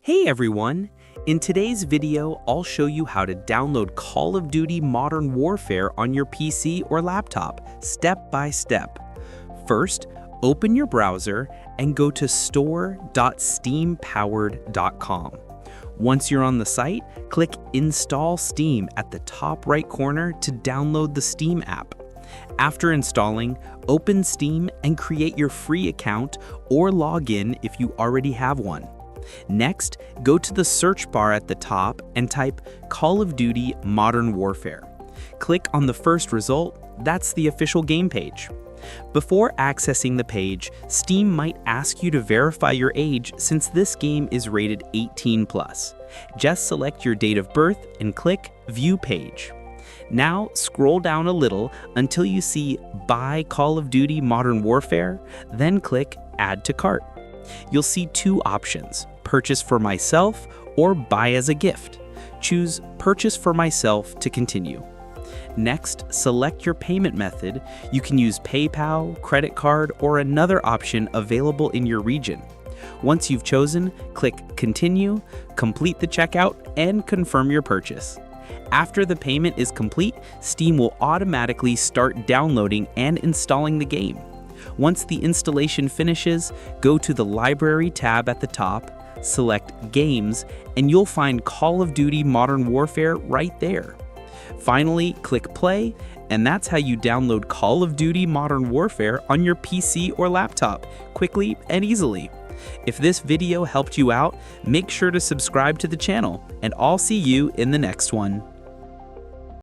Hey everyone! In today's video, I'll show you how to download Call of Duty Modern Warfare on your PC or laptop, step by step. First, open your browser and go to store.steampowered.com. Once you're on the site, click Install Steam at the top right corner to download the Steam app. After installing, open Steam and create your free account or log in if you already have one. Next, go to the search bar at the top and type Call of Duty Modern Warfare. Click on the first result, that's the official game page. Before accessing the page, Steam might ask you to verify your age since this game is rated 18+. Just select your date of birth and click View Page. Now scroll down a little until you see Buy Call of Duty Modern Warfare, then click Add to Cart. You'll see two options, Purchase for Myself or Buy as a Gift. Choose Purchase for Myself to continue. Next, select your payment method. You can use PayPal, credit card, or another option available in your region. Once you've chosen, click Continue, complete the checkout, and confirm your purchase. After the payment is complete, Steam will automatically start downloading and installing the game. Once the installation finishes, go to the Library tab at the top, select Games, and you'll find Call of Duty Modern Warfare right there. Finally, click Play, and that's how you download Call of Duty Modern Warfare on your PC or laptop, quickly and easily. If this video helped you out, make sure to subscribe to the channel, and I'll see you in the next one.